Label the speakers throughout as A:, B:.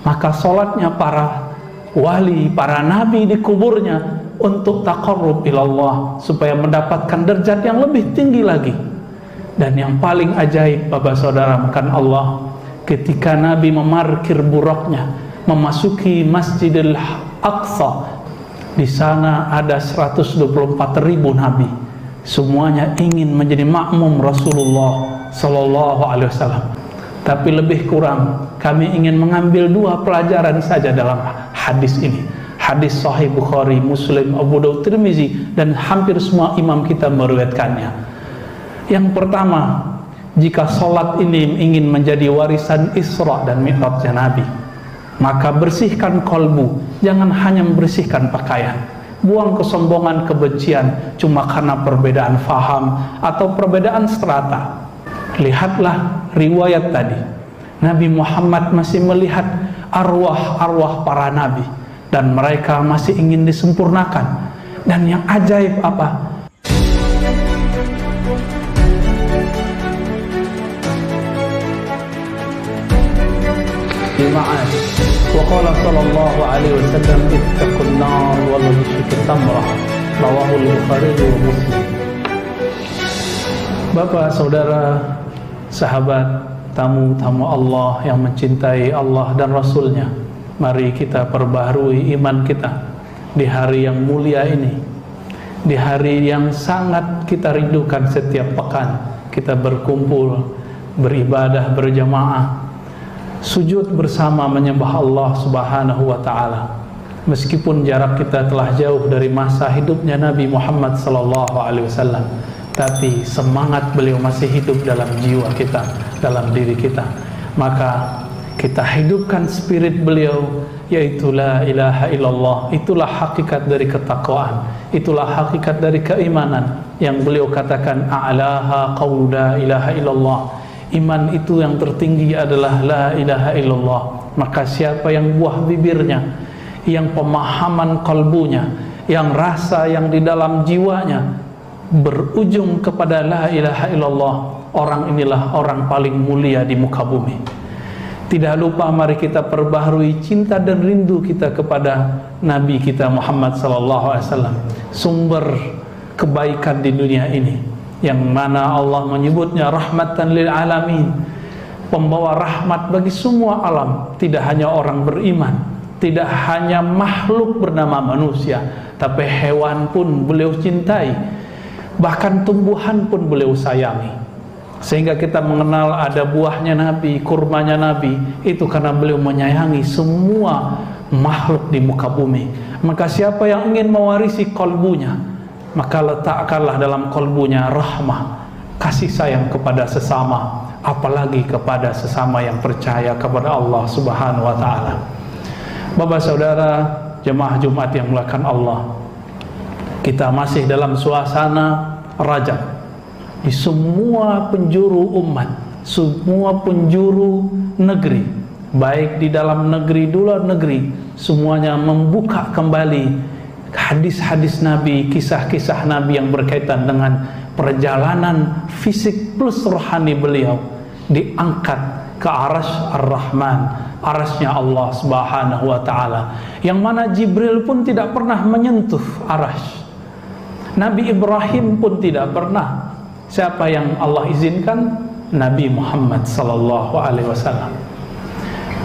A: Maka sholatnya para wali, para nabi di kuburnya untuk taqarrub ilallah, supaya mendapatkan derajat yang lebih tinggi lagi. Dan yang paling ajaib, Bapak Saudara, makan Allah, ketika Nabi memarkir buraknya memasuki Masjidil Aqsa, di sana ada 124.000 nabi, semuanya ingin menjadi makmum Rasulullah Sallallahu Alaihi Wasallam. Tapi lebih kurang, kami ingin mengambil 2 pelajaran saja dalam hadis ini. Hadis Sahih Bukhari, Muslim, Abu Daud, Tirmizi, dan hampir semua imam kita meriwayatkannya. Yang pertama, jika sholat ini ingin menjadi warisan Isra dan Mi'rajnya Nabi, maka bersihkan kolbu, jangan hanya membersihkan pakaian. Buang kesombongan, kebencian cuma karena perbedaan faham atau perbedaan strata. Lihatlah riwayat tadi, Nabi Muhammad masih melihat arwah-arwah para nabi, dan mereka masih ingin disempurnakan. Dan yang ajaib apa? Jemaah, wa qala sallallahu alaihi wasallam, ittaqun nar wa la tusyriku tamrah, rawahu al-Bukhari wa Muslim. Bapak, saudara, sahabat, tamu-tamu Allah yang mencintai Allah dan Rasulnya, mari kita perbaharui iman kita di hari yang mulia ini, di hari yang sangat kita rindukan. Setiap pekan kita berkumpul, beribadah berjamaah, sujud bersama menyembah Allah Subhanahu wa Ta'ala. Meskipun jarak kita telah jauh dari masa hidupnya Nabi Muhammad sallallahu alaihi wasallam, tapi semangat beliau masih hidup dalam jiwa kita, dalam diri kita. Maka kita hidupkan spirit beliau, yaitu la ilaha illallah. Itulah hakikat dari ketakwaan, itulah hakikat dari keimanan yang beliau katakan, a'laha qaulu la ilaha illallah. Iman itu yang tertinggi adalah la ilaha illallah. Maka siapa yang buah bibirnya, yang pemahaman kalbunya, yang rasa yang di dalam jiwanya berujung kepada la ilaha illallah, orang inilah orang paling mulia di muka bumi. Tidak lupa, mari kita perbaharui cinta dan rindu kita kepada Nabi kita Muhammad sallallahu alaihi wasallam, sumber kebaikan di dunia ini, yang mana Allah menyebutnya rahmatan lil alamin, pembawa rahmat bagi semua alam. Tidak hanya orang beriman, tidak hanya makhluk bernama manusia, tapi hewan pun beliau cintai, bahkan tumbuhan pun beliau sayangi. Sehingga kita mengenal ada buahnya Nabi, kurmanya Nabi, itu karena beliau menyayangi semua makhluk di muka bumi. Maka siapa yang ingin mewarisi kolbunya, maka letakkanlah dalam kolbunya rahmah, kasih sayang kepada sesama, apalagi kepada sesama yang percaya kepada Allah Subhanahu wa Ta'ala. Bapak saudara jemaah Jumat yang mulakan Allah, kita masih dalam suasana Rajab. Di semua penjuru umat, semua penjuru negeri, baik di dalam negeri, di luar negeri, semuanya membuka kembali hadis-hadis Nabi, kisah-kisah Nabi yang berkaitan dengan perjalanan fisik plus rohani beliau, diangkat ke arasy Ar-Rahman, arasnya Allah Subhanahu wa Ta'ala, yang mana Jibril pun tidak pernah menyentuh arasy. Nabi Ibrahim pun tidak pernah. Siapa yang Allah izinkan? Nabi Muhammad sallallahu alaihi wasallam.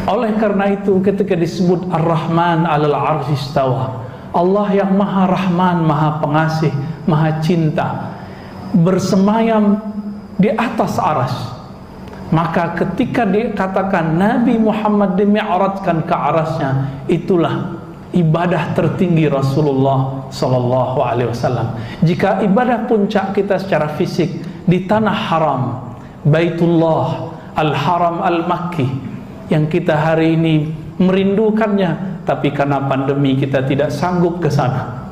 A: Oleh karena itu, ketika disebut Ar-Rahman 'alal 'arsy istawa, Allah yang Maha Rahman, Maha Pengasih, Maha Cinta, bersemayam di atas arasy. Maka ketika dikatakan Nabi Muhammad dimi'rajkan ke arasnya, itulah ibadah tertinggi Rasulullah sallallahu alaihi wasallam. Jika ibadah puncak kita secara fisik di tanah haram, Baitullah Al-Haram Al-Makki, yang kita hari ini merindukannya, tapi karena pandemi kita tidak sanggup ke sana.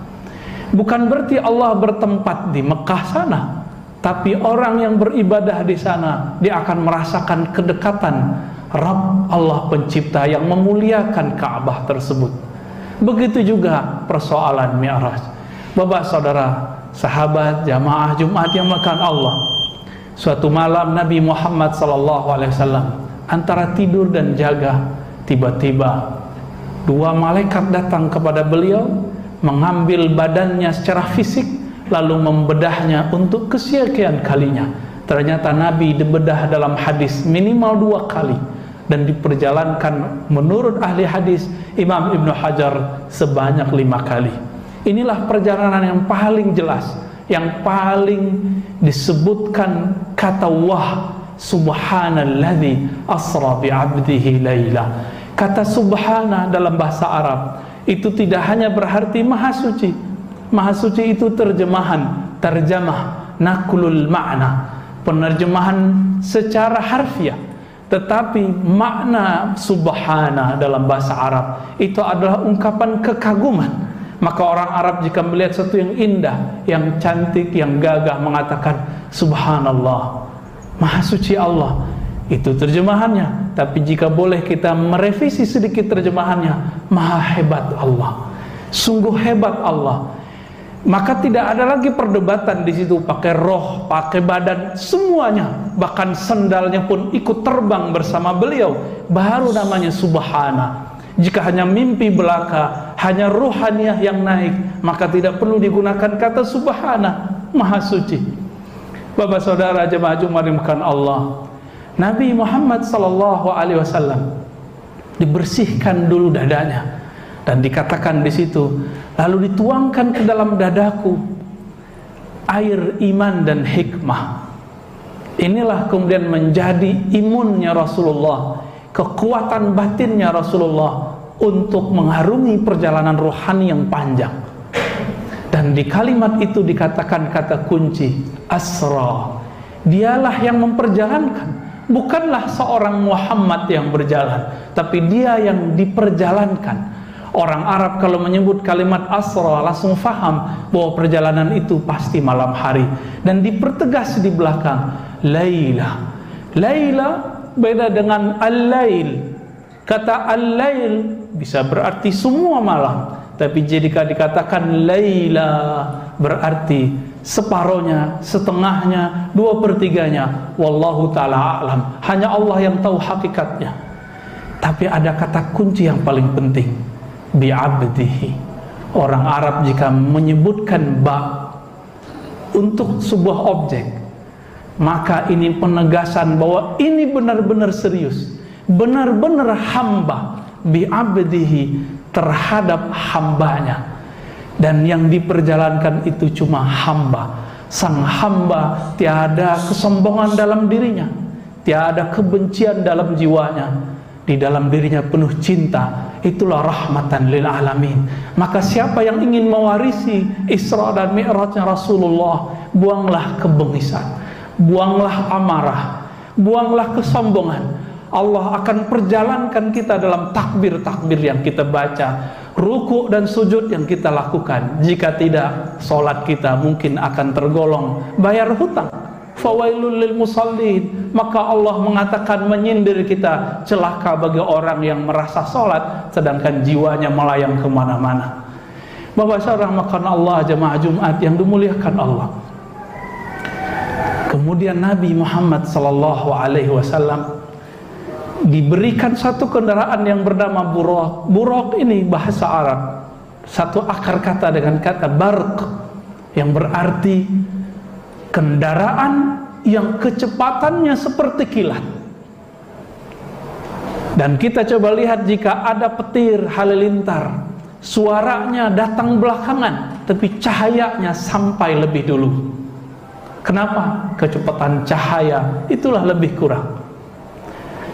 A: Bukan berarti Allah bertempat di Mekah sana, tapi orang yang beribadah di sana, dia akan merasakan kedekatan Rabb Allah Pencipta yang memuliakan Ka'bah tersebut. Begitu juga persoalan Mi'raj. Bapak saudara, sahabat jamaah Jumat yang makan Allah, suatu malam Nabi Muhammad sallallahu alaihi wasallam antara tidur dan jaga, Tiba-tiba dua malaikat datang kepada beliau, mengambil badannya secara fisik, lalu membedahnya untuk kesekian kalinya. Ternyata Nabi dibedah dalam hadis minimal 2 kali, dan diperjalankan menurut ahli hadis Imam Ibnu Hajar sebanyak 5 kali. Inilah perjalanan yang paling jelas, yang paling disebutkan kata wah, subhanalladzi asra bi'abdihi laila. Kata subhana dalam bahasa Arab itu tidak hanya berarti maha suci. Maha suci itu terjemah, naklul makna, penerjemahan secara harfiah. Tetapi makna subhana dalam bahasa Arab itu adalah ungkapan kekaguman. Maka orang Arab jika melihat sesuatu yang indah, yang cantik, yang gagah, mengatakan subhanallah, maha suci Allah. Itu terjemahannya. Tapi jika boleh kita merevisi sedikit terjemahannya, maha hebat Allah, sungguh hebat Allah. Maka tidak ada lagi perdebatan di situ, pakai roh, pakai badan, semuanya, bahkan sendalnya pun ikut terbang bersama beliau, baru namanya subhana. Jika hanya mimpi belaka, hanya ruhaniyah yang naik, maka tidak perlu digunakan kata subhana, maha suci. Bapak saudara jemaah Jumat dimurahkan Allah, Nabi Muhammad SAW dibersihkan dulu dadanya, dan dikatakan di situ, lalu dituangkan ke dalam dadaku air iman dan hikmah. Inilah kemudian menjadi imunnya Rasulullah, kekuatan batinnya Rasulullah untuk mengarungi perjalanan rohani yang panjang. Dan di kalimat itu dikatakan kata kunci asra. Dialah yang memperjalankan, bukanlah seorang Muhammad yang berjalan, tapi dia yang diperjalankan. Orang Arab kalau menyebut kalimat asra langsung faham bahwa perjalanan itu pasti malam hari. Dan dipertegas di belakang laila. Laila beda dengan al-lail. Kata al-lail bisa berarti semua malam, tapi jika dikatakan laila berarti separohnya, setengahnya, 2/3-nya. Wallahu ta'ala a'lam, hanya Allah yang tahu hakikatnya. Tapi ada kata kunci yang paling penting, bi'abdihi. Orang Arab jika menyebutkan ba untuk sebuah objek, maka ini penegasan bahwa ini benar-benar serius, benar-benar hamba, bi'abdihi, terhadap hambanya. Dan yang diperjalankan itu cuma hamba. Sang hamba tiada kesombongan dalam dirinya, tiada kebencian dalam jiwanya, di dalam dirinya penuh cinta. Itulah rahmatan lil alamin. Maka siapa yang ingin mewarisi Isra dan Mi'rajnya Rasulullah, buanglah kebengisan, buanglah amarah, buanglah kesombongan. Allah akan perjalankan kita dalam takbir-takbir yang kita baca, ruku dan sujud yang kita lakukan. Jika tidak, solat kita mungkin akan tergolong bayar hutang. Fawailul lil musallin. Maka Allah mengatakan menyindir kita, celaka bagi orang yang merasa solat sedangkan jiwanya melayang kemana-mana. Bapak saudara makan Allah jemaah Jumat yang dimuliakan Allah. Kemudian Nabi Muhammad SAW diberikan satu kendaraan yang bernama buraq. Buraq ini bahasa Arab, satu akar kata dengan kata barq, yang berarti kendaraan yang kecepatannya seperti kilat. Dan kita coba lihat jika ada petir halilintar, suaranya datang belakangan, tapi cahayanya sampai lebih dulu. Kenapa? Kecepatan cahaya itulah lebih kurang.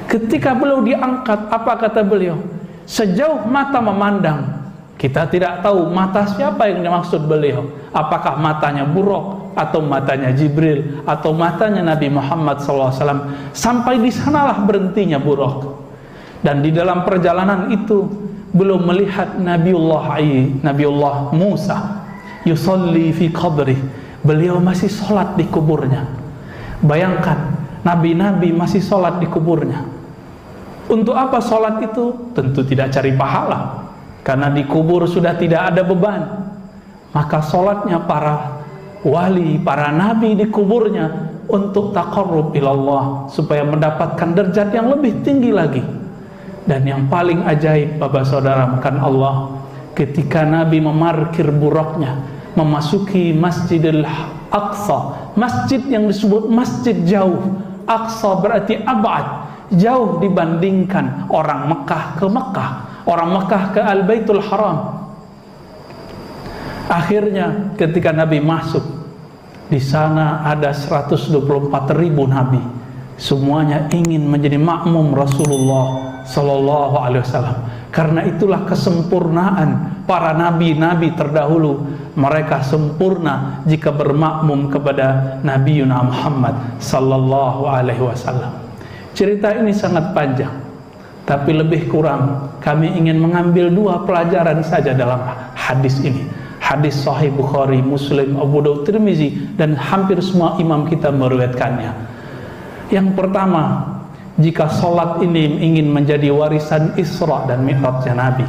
A: Ketika beliau diangkat, apa kata beliau? Sejauh mata memandang, kita tidak tahu mata siapa yang dimaksud beliau. Apakah matanya Buraq, atau matanya Jibril, atau matanya Nabi Muhammad SAW. Sampai di sanalah berhentinya Buraq. Dan di dalam perjalanan itu beliau melihat Nabiullah Musa yusalli fi qabri. Beliau masih sholat di kuburnya. Bayangkan, nabi-nabi masih sholat di kuburnya. Untuk apa sholat itu? Tentu tidak cari pahala, karena di kubur sudah tidak ada beban. Maka sholatnya para wali, para nabi di kuburnya untuk taqarrub ilallah, supaya mendapatkan derajat yang lebih tinggi lagi. Dan yang paling ajaib Bapak Saudara makan Allah, ketika Nabi memarkir buraknya memasuki Masjidil Aqsa, masjid yang disebut masjid jauh. Aqsa berarti abad, jauh dibandingkan orang Mekah ke Mekah, orang Mekah ke Al-Baitul Haram. Akhirnya ketika Nabi masuk, di sana ada 124.000 nabi. Semuanya ingin menjadi makmum Rasulullah Sallallahu Alaihi Wasallam. Karena itulah kesempurnaan para nabi-nabi terdahulu. Mereka sempurna jika bermakmum kepada Nabi Muhammad Sallallahu Alaihi Wasallam. Cerita ini sangat panjang, tapi lebih kurang kami ingin mengambil 2 pelajaran saja dalam hadis ini. Hadis Sahih Bukhari, Muslim, Abu Daud, Tirmizi, dan hampir semua imam kita meriwayatkannya. Yang pertama, jika sholat ini ingin menjadi warisan Isra dan Mi'rajnya Nabi,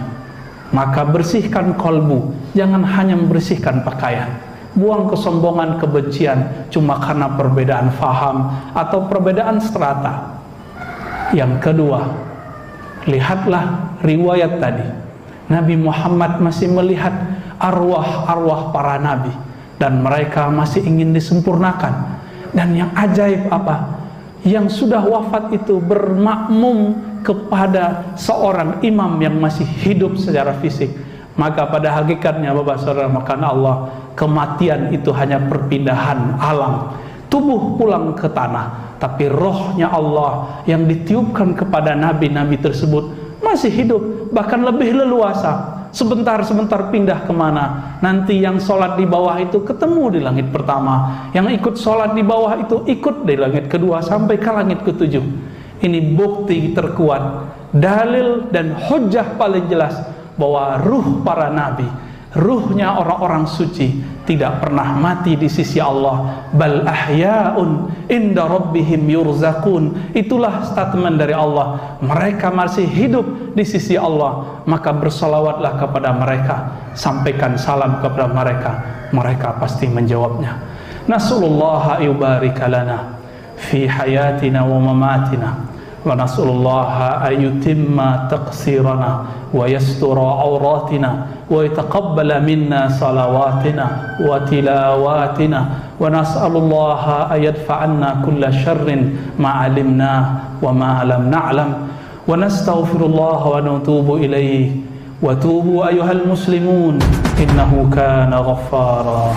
A: maka bersihkan kolbu, jangan hanya membersihkan pakaian. Buang kesombongan, kebencian cuma karena perbedaan faham atau perbedaan strata. Yang kedua, lihatlah riwayat tadi. Nabi Muhammad masih melihat arwah-arwah para nabi dan mereka masih ingin disempurnakan. Dan yang ajaib apa? Yang sudah wafat itu bermakmum kepada seorang imam yang masih hidup secara fisik. Maka pada hakikatnya Bapak Saudara makan Allah, kematian itu hanya perpindahan alam. Tubuh pulang ke tanah, tapi rohnya Allah yang ditiupkan kepada nabi-nabi tersebut masih hidup, bahkan lebih leluasa. Sebentar-sebentar pindah kemana. Nanti yang sholat di bawah itu ketemu di langit pertama, yang ikut sholat di bawah itu ikut di langit kedua sampai ke langit ketujuh. Ini bukti terkuat, dalil dan hujjah paling jelas bahwa ruh para nabi, ruhnya orang-orang suci tidak pernah mati di sisi Allah. Bal ahya'un inda rabbihim yurzaqun. Itulah statement dari Allah, mereka masih hidup di sisi Allah. Maka bersalawatlah kepada mereka, sampaikan salam kepada mereka, mereka pasti menjawabnya. Nasallallahu yubarika lana fi hayatina wa mamatina, wa nasallallahu ayutimma taqsirana wa yastura awratina wa yataqabbala minna salawatina wa tilawatina, wa nas'alullaha ayadfa'anna kulla syarrin ma'alimna wa ma lam na'lam, wa nastaghfirullah wa natubu ilayhi wa tubu ayyuhal muslimun innahu kana ghaffara.